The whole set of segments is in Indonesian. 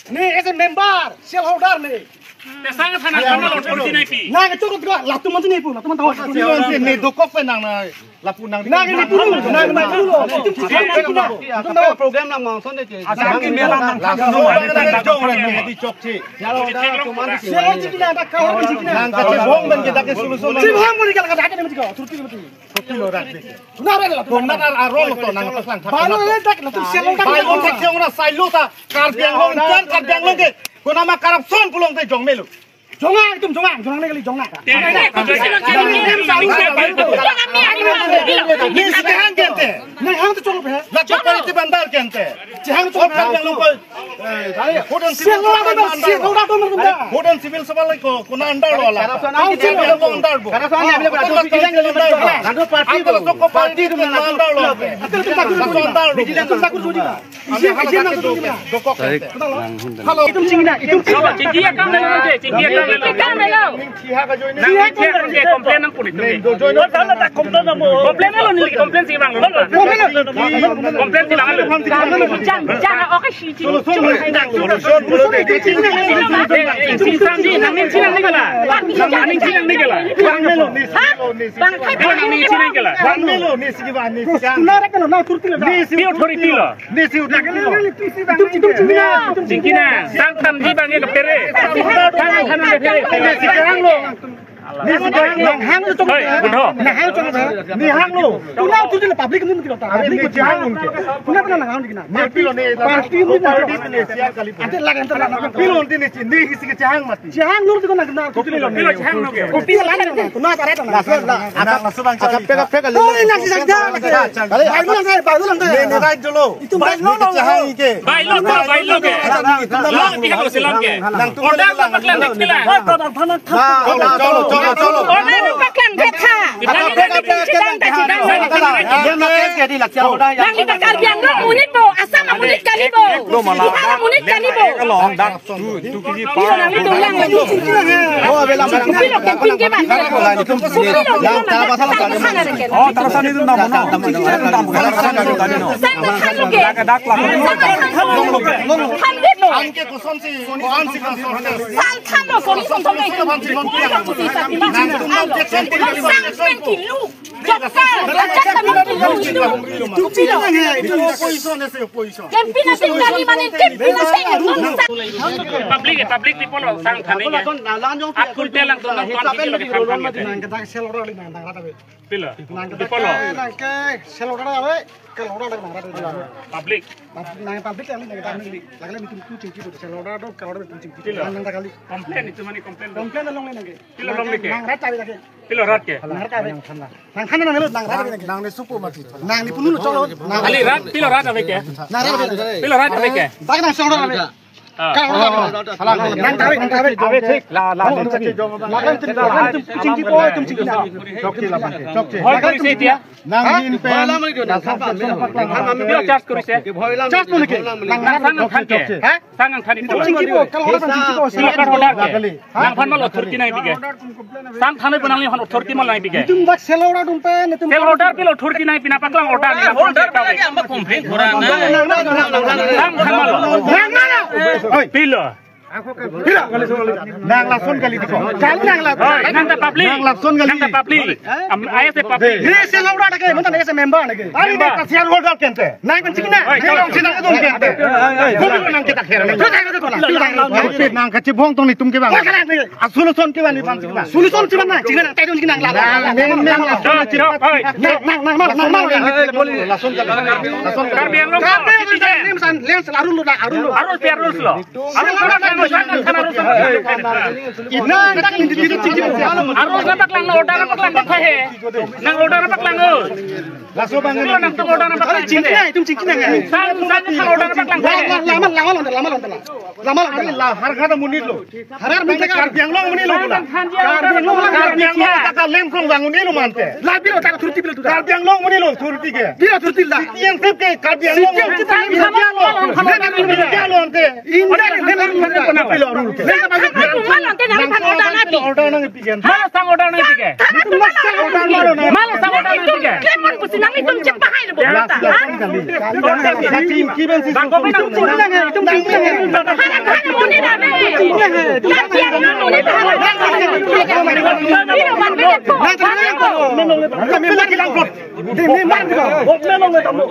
Nih, ese member, shareholder nih. Sangat sangat mana lo turun sini pi? Nah, itu juga lapu macam ni pun, lapu macam tahu. Ni dokok penang na lapu nang. Nah, ini pun, nah dulu. Itu program lang mau sonde je. Asal kita memang di chokchi. shareholder kita ada kau di sini. Nang kace bong ben kita ke solution. Si bang mau dikatakan ada ni macam kau, turut mati. Chokchi lo rak de. Nah, ada lapu. Bong na arol to nang paslang. Baru ni tak lapu shareholder. Bai on section na silo ta kar biang long ke. Kona ma corruption pulong te jong melu. Jongang ni kali jongang. Ni sekarang gente. Nah, hang tu cukup ya. La chokoli bandar gente. Jangan Kar biang long ko. Hodan Hodan civil sabal ko kona andar wala. Biang long andar bo. Parti ko parti tu andar lo. Halo. Itu cingina, itu Cingkia kam lelo je, cingkia kam lelo. Nang cingkia komplain nang pun itu. Komplain lo ni komplain si bang lo. Komplain si bang lo. Jangan oke si si samji nang ni cinang ni kala. Nang ni cinang ni kala. bang melo. Bang ni cinang kala. Bang melo ni sigi ba ni siang. Nara kan na turti le. Ni authority lo. Ni si utak ni lo. Itu cingina. Cingkina, sang tam ji bang ye kepere. Sang kepere. Ni siang lo. Ni siang Nang hang tu cukup. Nang hang cukup. ni hang lo. Tu na turti le public ni mesti kata. Ni siang unke. Puna nang hang dikina. Ni pilo ni Parti ni na. ni siang kali. Ante lag. Pilo ni sigi siang mati. Jang nur tu nak turti le. Pilo hang lo ke. Kopi lah kan. Tuna cara tu. Anak masubang cari. Pega Oh, ini nak saja. Baru lang saya. Ni right dulu. Itu baik lo. Siang ike. Bailo ke. Lo pihak lo silam ke. Order apa paklan kila. Cholo. Order apa paklan kata. Yang kita kalbiang lo munit bo, asam munit kali bo. Ihara munit kali bo. Public people lo sang thane ke. Akul telang tu nang tuan kita lagi kam ke. Nang kita selora li nang rata be. Pilo. Nang kita People lo. nang ke selora be. Kelora nang rata. Public. Nang public yang nang kita ni. Lagale ni tu cingki tu selora do kelora be cingki. Pilo. Nang ta kali. Komplain itu mana komplain. Komplain long nang ke. Pilo long ke. Nang rata be lagi. Pilo rat ke. Nang rata be. Nang khana nang lu nang rata be lagi. Nang ni supu mati. Nang ni punu cholo. Nang Ali rat pilo rat ave ke. nang rata be. Pilo rat ave ke. Tak nang selora be. Nang kawe ठीक ला cingki boy tum cingki na chokchi Hol kuri se dia. Nang in pen. Pilo charge kuri se. charge tu ke Nang sang ke. Sang thani pilo. cingki boy kalau orang cingki boy Pilo kat order ke. Nang phan mal authority nai bige. Sang thane banang ni authority mal nai bige. tum bak selora tum pe ne tum Sel order pilo authority nai pina paklang order ni. Order ka lagi amba complain kurang. Sang phan mal. Oi pilo. Nang lason kali diko. Nang ta public. Nang lason kali. Nang ta public. Ayah se public. ni selora de ke mon ta member ne ke Ari ni kasihan holder kente. nang cingki na Nang sinang itu kente. Bukan nang kita kira. Nang kecil bohong tong ni tum ke bang. Solution ke bang ni bang. solution ciban na cingki na tai cingki nang la Nang lason Ciro, oi. lason kali. Lason kali. Karbiang lo. Kabe ni san lens arul Arul piar rules lo. Arul Arus na paklang na order na paklang bakhe. Nang order na paklang oh. Laso bang Nang tung order na paklang. Itu cincin yang Sang nang order na paklang. lama lah harga dah munir lo. Harar minta Karbiang long munir lo pula. Karbiang long tak lem kong bang munir lo mante. Labi lo tak turti bilo tu. Karbiang long munir lo turti ke. Dia turti lah. Yang sip ke karbiang long. Kita bisa lo ante. Order nang pigen. Malah sang order na ipike. Malah sang order na ipike. Lemon kusi nang itum cek bahai na bukan. Tim kiben si. Bang kopi nang Hana muni na be. Yang dia muni na. Ini ban be ko. Kami lagi langkot.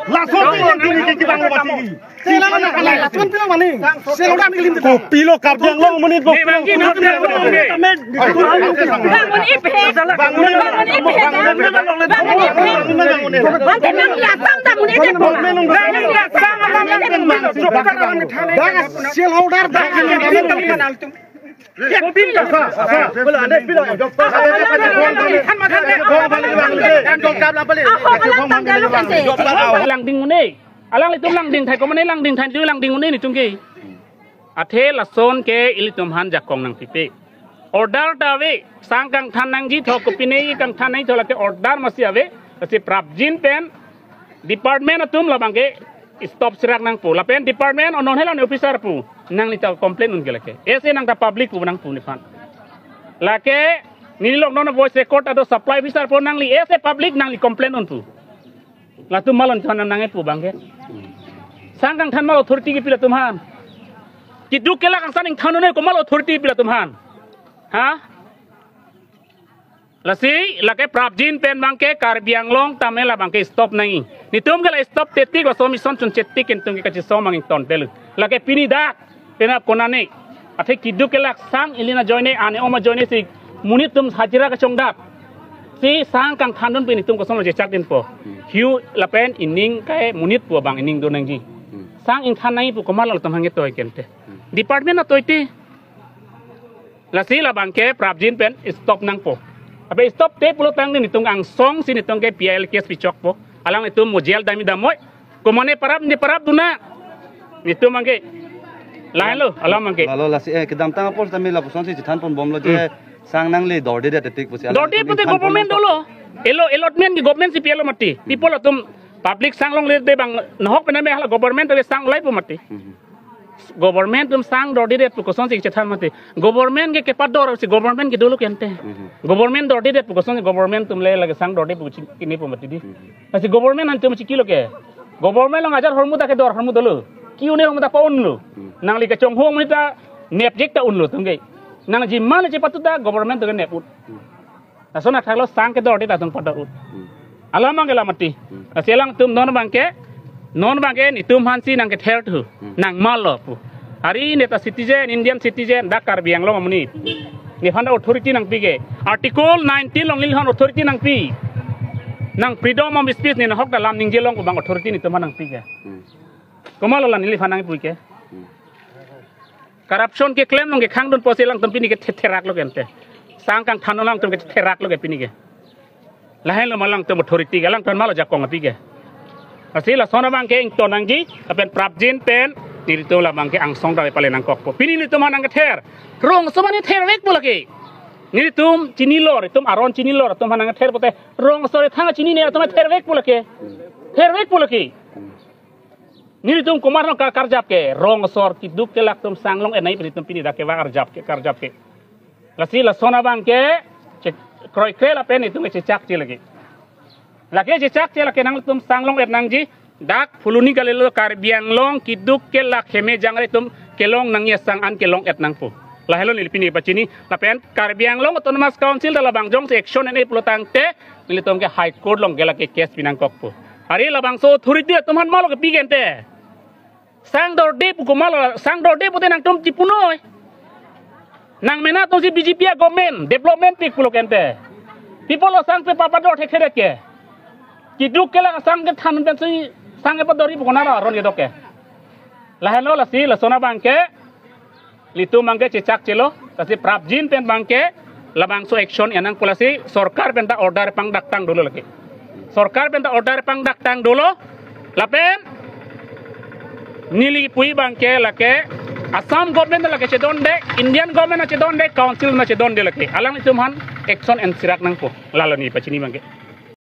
Langsung tinggi kita ngobati. Silakan nak tuan bilang mana? Silakan ambil lim. Kopi lo karbiang long munir lo. Bang ki na Bangun ipe. Bangun ipe. Nanti nang lasang tak muni ke po. Nang lasang Silakan dah. Ya tim ka sa. Bola ande pilo. lang ding ngune. Alang itu lang ding thai ko mane lang ding thai tu lang ding ngune ni chungki. Athe la son ke ilitum han jakong nang pipe. Order dawe sang kang than nang ji thok pine kang than nai thola ke order masi ave asi prabjin pen department atum la bangke stop sirak nang pu la pen department onon helan officer pu nang li ta complain un gelake ese nang ta public pu nang pu ni fan la ke ni lok non voice record ado supply officer pu nang li ese public nang li complain un pu la tu malon thon nang e pu bangke sang kang than mal authority ki pila tumhan ki duk kela kang saning thanone ko mal authority pila tumhan ha lasi lake prabjin pen bangke karbiang long tamela bangke stop nai ni tum gala stop tetik la somi son chun chetik ken tung kachi so mangin ton telu lake pini dak pena konane athe kiduk kelak sang ilina joine ane oma joine si munit tum hajira ka chongdak si sang kang thandun pini tum ko som je chak din po hiu la pen ining kai munit po bang ining do nang ji sang in thanai pu komal la tam hange toy kente department na toyti lasi la bangke prabjin pen stop nang po abe stop te pulo tang ni tung ang song sini tung ke PL kes pichok po alang itu mojel dami damoy komone parab ni parab duna itu mangke lain lo alam mangke lalu lasi kedam tang pos tami la puson si jitan pon bom lo je sang nang le dorde de tetik pusi dorde pute government dolo allotment ki government si PL mati people atum public sang long le de bang nahok pena me hala government de sang lai pu mati government tum sang dorde de pukoson si jitan mati government ke pador si government ki dolo kente government dorde de pukoson government tum le lage sang dorde pu kini pu mati di asi government antum chi kilo ke government long ajar hormuda ke dor hormuda lo kiu ne hormuda pa unlu nang li ke chong hong mita nep jek ta unlu tungai nang ji mal je patuta government to nep ut asona thalo sang ke dor de ta tung pador ut alamang gela mati aselang tum non bangke ni tum hansi nang ke ther thu nang mal lo pu hari neta citizen indian citizen dakar biang lo amuni ni handa authority nang pige article 19 long lil han authority nang pi nang freedom of speech ni hok dalam ning jelong ko bang authority ni tum nang pige komalo lan li fanang puike corruption ke claim long ke khang don poselang tum pini ke therak lo gente sang kang thanolang tum ke therak lo ke pini ke lahen lo malang tum authority galang tan malo jakong pige asila sona bang ke ing tonang ji apen prabjin pen ni tu la bang ke ang song dai pale nang kok po pini ni tum nang ke ther rong so mani ther wek bolake ni tum chini lor tum aron chini lor tum nang ke ther pote rong so re thang chini ne tum ther wek bolake ni tum kumar no karjap ke rong sor ki duk ke lak tum sanglong enai pini tum pini da ke wa karjap ke lasi la sona bang ke kroi ke la pen ni tum ke chak chi lagi lagi cecak cela kenang tum sanglong nang ji dak fuluni galelo karbiang long kiduk ke lak heme jangre tum kelong nang ya sang an kelong nang pu la helon ilpini bacini la pen karbiang long autonomous council dala bangjong section ene plotang te militom ke high court long gela ke case pinang kok pu ari la bangso authority tuman malo ke pigente sang dor de pu komalo sang dor de pute nang tum tipunoi nang mena to si BJP government development pik pulo kente people lo sang pe papador thekhere ke kiduk kela sang ke than ben si sang ke padori bu konara ron yedoke la hello la si la sona bangke litu mangke cecak celo kasi prapjin pen bangke labang so action enang polisi sorkar penta order pang daktang dulu lagi sorkar penta order pang daktang dulu lapen nili pui bangke lake Assam government lake cedonde Indian government cedonde council na cedonde lake alang itu man action and sirak nang po lalani pacini bangke